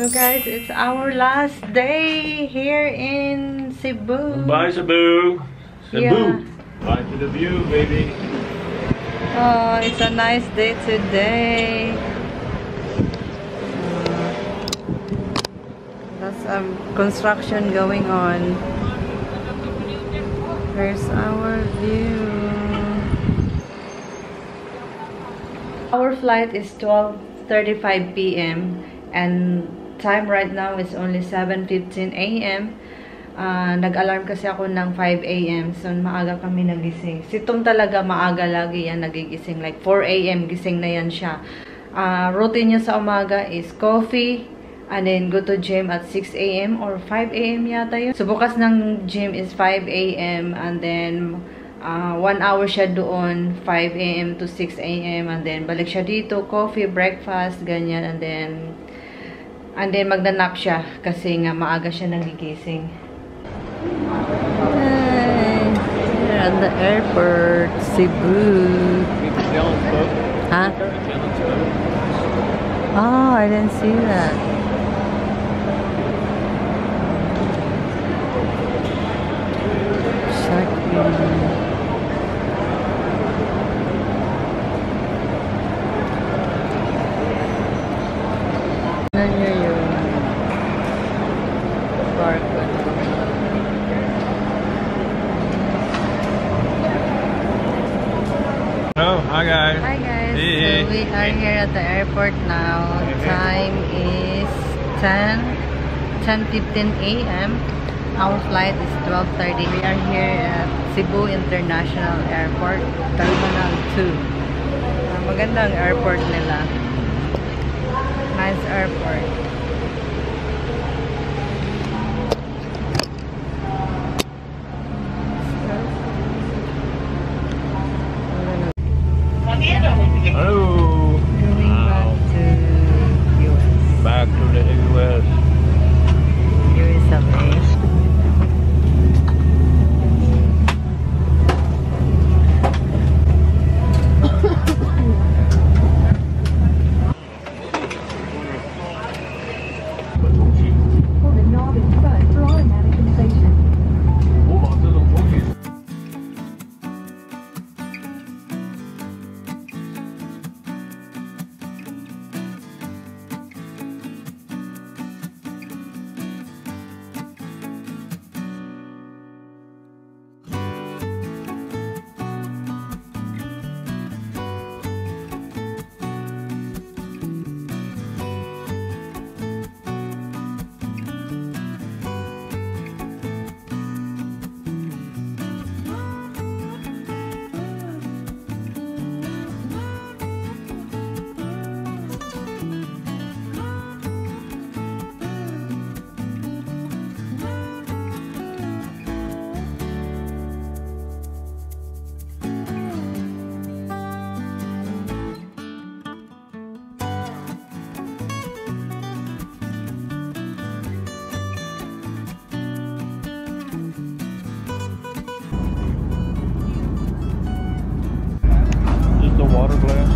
So guys, it's our last day here in Cebu. Bye Cebu. Cebu. Yeah. Bye to the view, baby. Oh, it's a nice day today. There's construction going on. Here's our view. Our flight is 12:35 p.m. and time right now is only 7:15 a.m. Nag-alarm kasi ako ng 5 a.m. So, maaga kami nagising. Si Tom talaga maaga lagi yan nagigising. Like 4 a.m. gising na yan siya. Routine niya sa umaga is coffee and then go to gym at 6 a.m. or 5 a.m. yata yun. So, bukas ng gym is 5 a.m. and then 1 hour siya doon, 5 a.m. to 6 a.m. and then balik siya dito, coffee, breakfast, ganyan, and then magna-nap siya kasi nga maaga siya nagigising. Hey, we're at the airport, Cebu. Huh? Oh, I didn't see that. Check-in. Oh, hi guys. Hi guys. Hey. So we are here at the airport now. Time is 10:15 a.m. Our flight is 12:30. We are here at Cebu International Airport, Terminal 2. Magandang airport nila. Nice airport. Hello. Going back to US. Back to the US. USA. Water glass.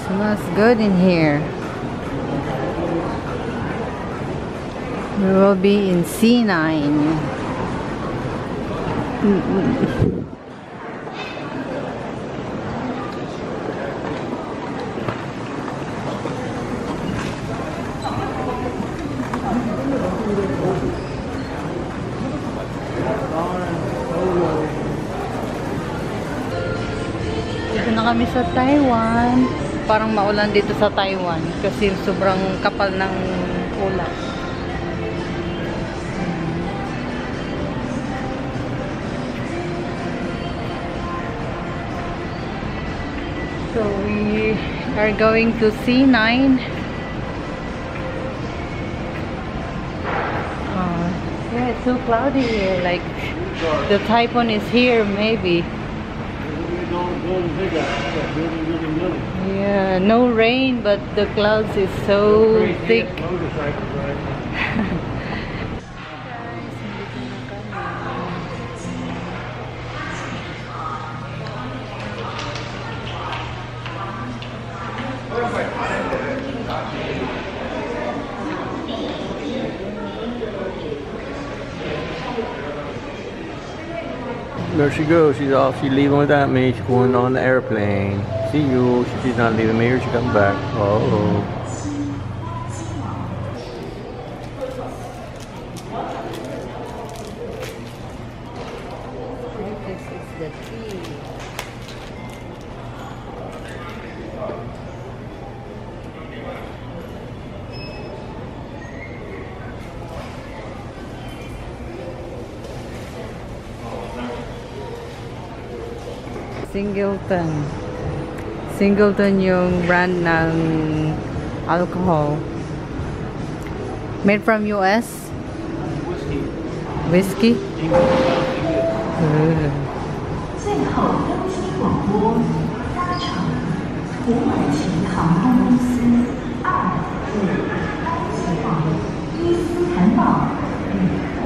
Smells good in here. We will be in C9. kami sa Taiwan. Parang maulan dito sa Taiwan kasi sobrang kapal ng ulap. So we are going to C9. Yeah, it's so cloudy here. Like the typhoon is here, maybe. Yeah, no rain, but the clouds is so thick. There she goes. She's off. She's leaving without me. She's going on the airplane. See you. She's not leaving me. Here she comes back. Oh. This is the tea. Singleton yung brand ng alcohol. Made from US? Whiskey? 最后登机广播，搭乘土耳其航空公司2至埃及号伊斯坦堡旅客。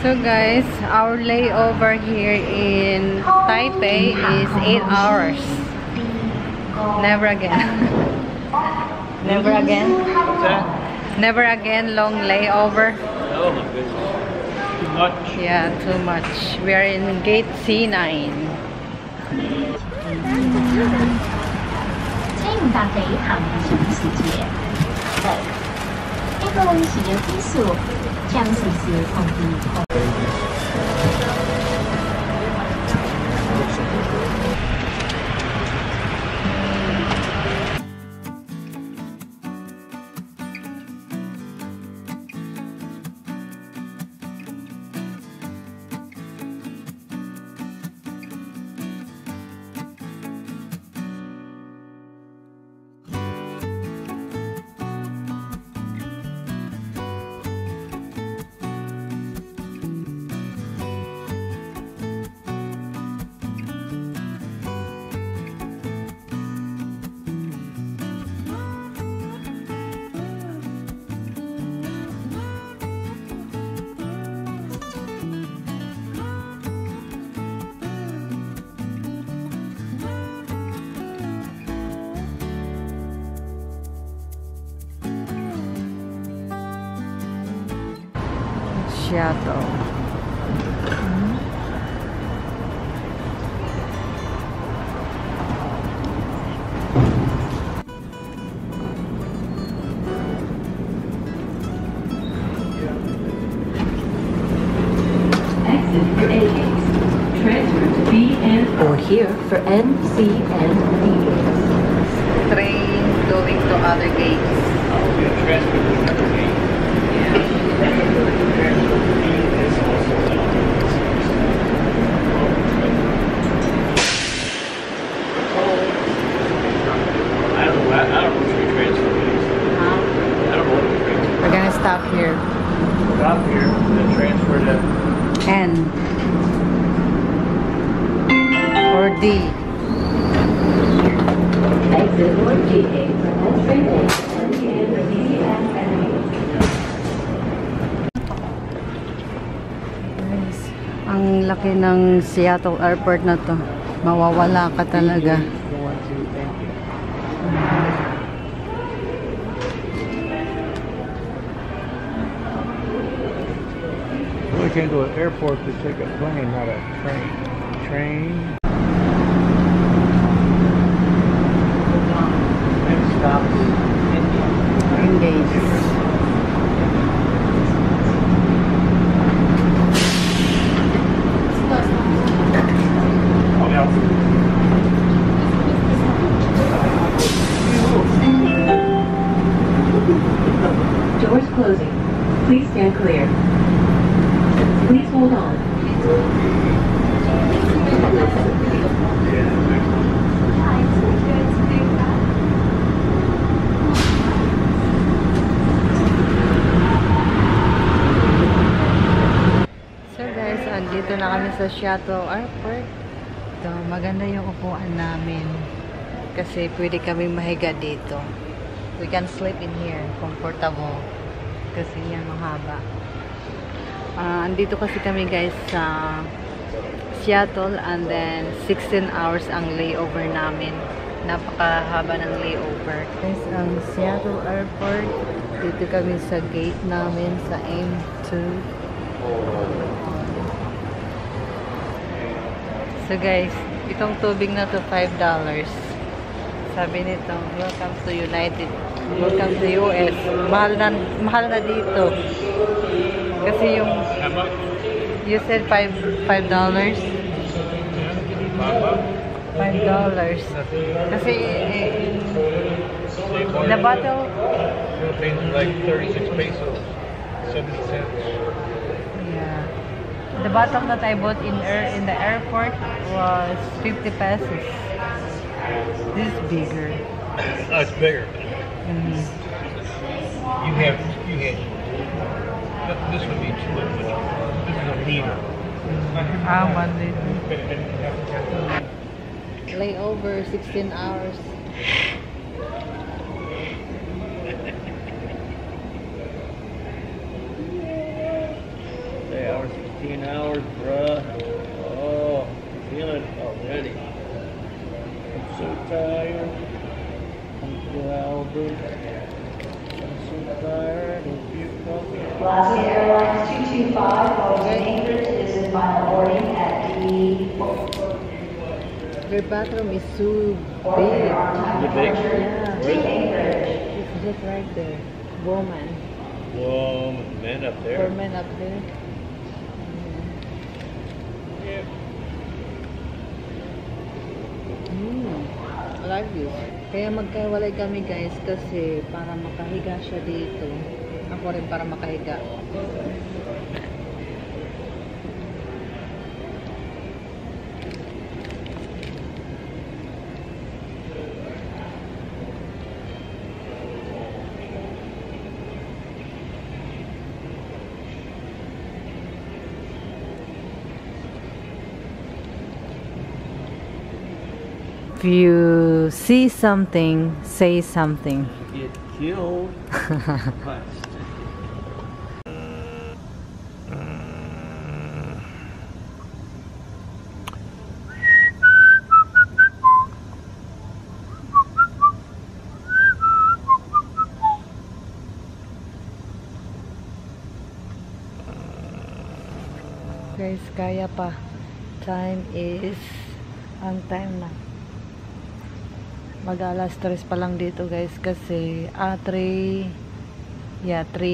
So guys, our layover here in Taipei is 8 hours. Never again. Never again. What's that? Never again long layover. Oh my goodness. Too much. Yeah, too much. We are in gate C9. 請唔搭地行上時節。一個時有之數，將時時同意。 Seattle. Exit for A gates. Transfer to B and or here for N, C, and D gates. Train going to other gates. Transfer to another gate. Transfer to B is also I don't know which we transfer is. I don't know what we transfer. We're gonna stop here. Stop here, then transfer to N or D. Exit 1G gate for entry A, N, D, and D, and E. Guys, ang laki ng Seattle Airport na to. Mawawala ka talaga. We came to an airport to take a plane, not a train. Train. Next stop is India. Engage. sa Seattle Airport. So, maganda yung upuan namin. Kasi pwede kaming mahiga dito. We can sleep in here. Comfortable. Kasi yan mahaba. Andito kasi kami guys sa Seattle and then 16 hours ang layover namin. Napakahaba ng layover. Guys, ang Seattle Airport. Dito kami sa gate namin sa M2. So guys, itong tubig na to $5. Sabi nito, welcome to United. Welcome to US. Mahal na dito. Kasi yung you said $5. $5. Kasi the bottle Philippines like 36 pesos, 70 cents. yeah. The bottle that I bought in the airport was 50 pesos. This is bigger. Oh, it's bigger. Mm-hmm. You had. This would be too much. This is a liter. 1 liter. Layover 16 hours. 16 hours, bruh. Oh, feel it already. I'm so tired. Uncle Albert. I'm so tired of you talking. Alaska Airlines 225 Golden Anchorage is in final boarding at the Their bathroom is so big. Is it big? Yeah. Anchorage. It's just right there. Woman. Whoa, men up there. Men up there. I like this. Kaya magkaiwalay kami guys kasi para makahiga siya dito. Ako rin para makahiga. If you see something, say something. Get killed. Guys, kaya pa. Time is ang time na. Mag-alas 3 pa lang dito guys kasi 3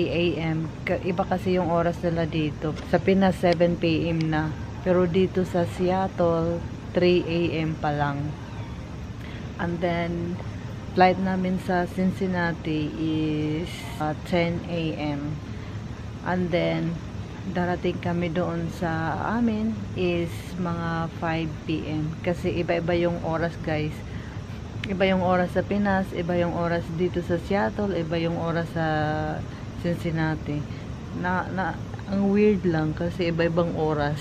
a.m. Iba kasi yung oras nila dito. Sa Pinas 7 p.m. na. Pero dito sa Seattle 3 a.m. pa lang. And then flight namin sa Cincinnati is 10 a.m. And then darating kami doon sa amin is mga 5 p.m. Kasi iba-iba yung oras guys. Iba yung oras sa Pinas, iba yung oras dito sa Seattle, iba yung oras sa Cincinnati. Ang weird lang kasi iba-ibang oras.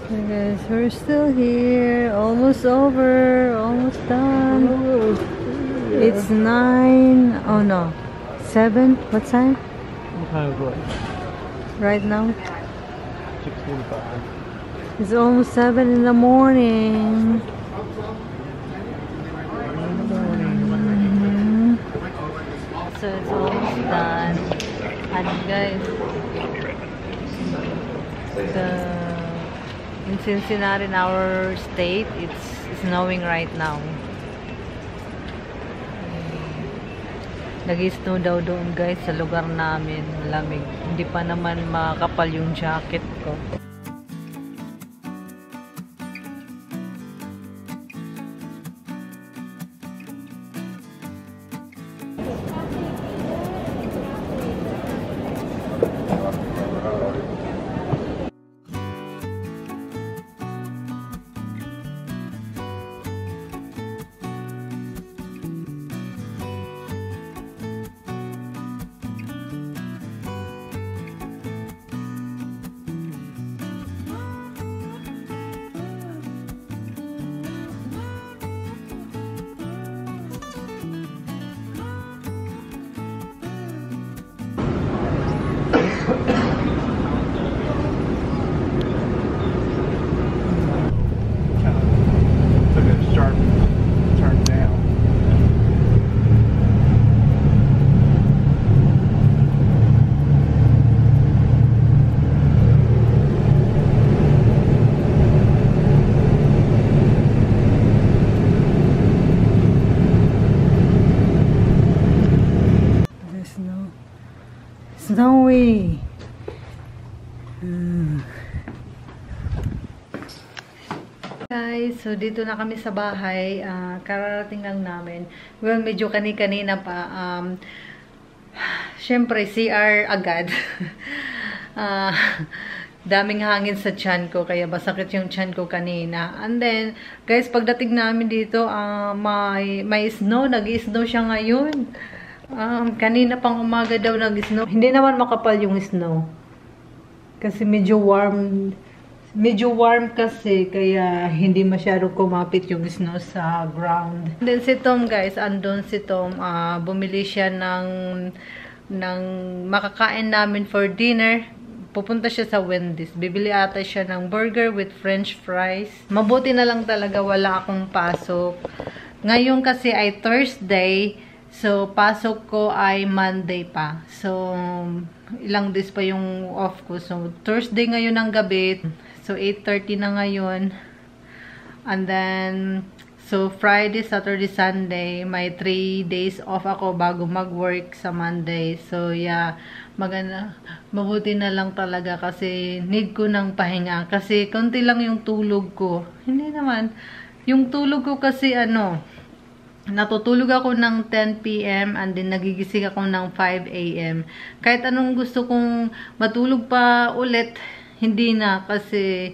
Okay guys, we're still here. Almost over. Almost done. It's 9. Oh no. 7. What time? What time is it? Right now? 6:45. It's almost 7 in the morning. So it's almost done. And guys, in Cincinnati, in our state, it's snowing right now. Nag-snow daw doon guys sa lugar namin. Lamig. Hindi pa naman makakapal yung jacket ko. Took a sharp turn down. Snowy. Guys, so dito na kami sa bahay. Kararating lang namin. Well, medyo kanina pa. Syempre, CR agad. Daming hangin sa tiyan ko, kaya masakit yung tiyan ko kanina. And then, guys, pagdating namin dito, may snow. Nag-i-snow siya ngayon. Kanina pang umaga daw nag-snow. Hindi naman makapal yung snow. Kasi medyo warm. Medyo warm kasi, kaya hindi masyado kumapit yung snow sa ground. And then si Tom, guys, andun si Tom. Bumili siya ng makakain namin for dinner. Pupunta siya sa Wendy's. Bibili ata siya ng burger with french fries. Mabuti na lang talaga wala akong pasok. Ngayon kasi ay Thursday. So, pasok ko ay Monday pa. So, ilang days pa yung off ko. So, Thursday ngayon ng gabi. So, 8:30 na ngayon. And then, so, Friday, Saturday, Sunday, may 3 days off ako bago mag-work sa Monday. So, yeah, mabuti na lang talaga kasi need ko ng pahinga. Kasi, konti lang yung tulog ko. Hindi naman. Yung tulog ko kasi, natutulog ako ng 10 p.m. and then nagigising ako ng 5 a.m. Kahit anong gusto kong matulog pa ulit, hindi na kasi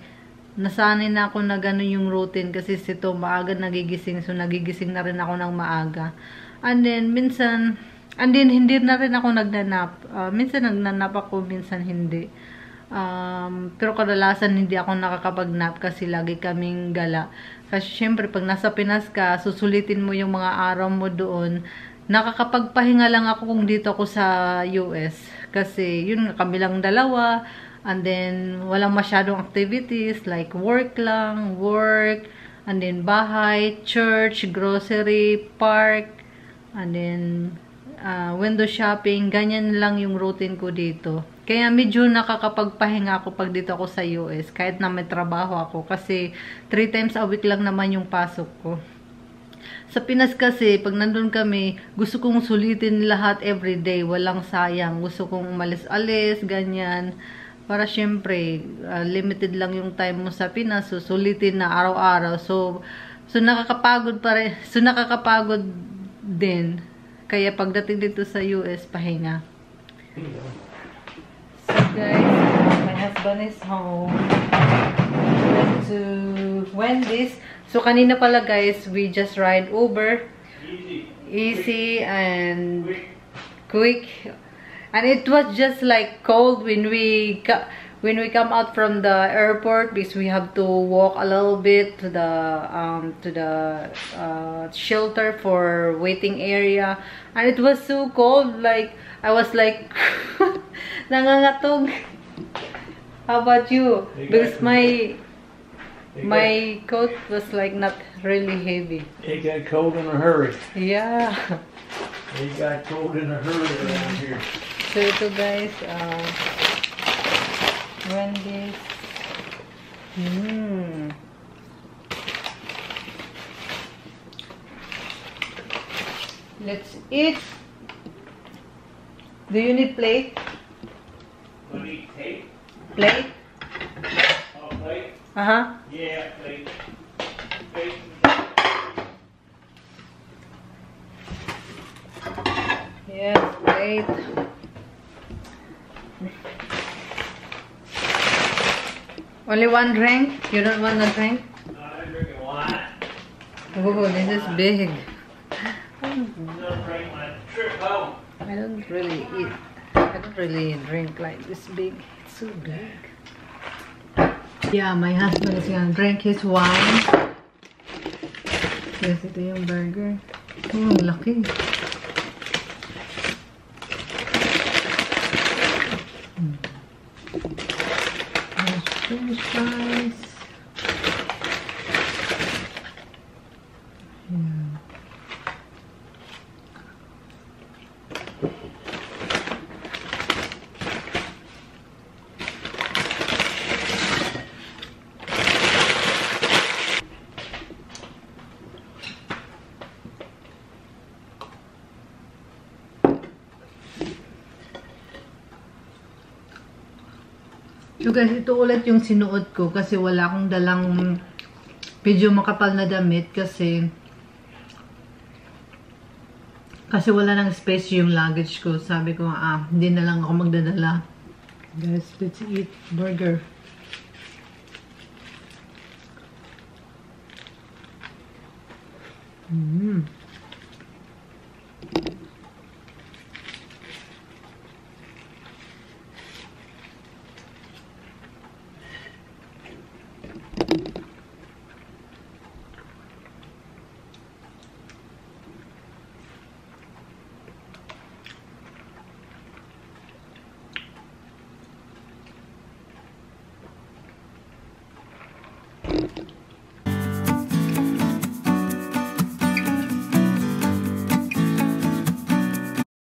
nasanay na ako na gano'n yung routine kasi sito maaga nagigising, so nagigising na rin ako ng maaga. And then minsan, hindi na rin ako nagnanap. Minsan nagnanap ako, minsan hindi. Pero kadalasan hindi ako nakakapag-nap kasi lagi kaming gala. Kasi syempre pag nasa Pinas ka, susulitin mo yung mga araw mo doon. Nakakapagpahinga lang ako kung dito ako sa US. Kasi yun, kami lang dalawa. And then walang masyadong activities like work lang, work. And then bahay, church, grocery, park. And then window shopping. Ganyan lang yung routine ko dito. Kaya medyo nakakapagpahinga ako pag dito ako sa US. Kahit na may trabaho ako. Kasi 3 times a week lang naman yung pasok ko. Sa Pinas kasi, pag nandun kami, gusto kong sulitin lahat everyday. Walang sayang. Gusto kong umalis-alis, ganyan. Para syempre, limited lang yung time mo sa Pinas. So, sulitin na araw-araw. So nakakapagod pa rin. So, nakakapagod din. Kaya pagdating dito sa US, pahinga. So guys, my husband is home. We went to Wendy's. So kanina pala guys, we just ride Uber. Easy and quick. And it was just like cold when we come out from the airport because we have to walk a little bit to the shelter for waiting area. And it was so cold, like I was like nangangatog. How about you? Because my coat was like not really heavy. It got cold in a hurry. Yeah. It got cold in a hurry around here. So ito guys, Wendy's. Let's eat. Do you need plate? Do you need tape? Plate? Oh, plate? Yeah, plate. Plate. Yes, plate. Only one drink? You don't want a drink? No, I'm drinking wine. Oh, this is big. No drink my trip home. I don't really eat. I don't really drink like this big. It's so big. Yeah, my husband is gonna drink his wine. Yes, ito yung burger. Oh, laki. French fries. Ayan. So guys, ito ulit yung sinuot ko kasi wala akong dalang medyo makapal na damit kasi wala nang space yung luggage ko. Sabi ko, hindi na lang ako magdadala. Guys, let's eat burger.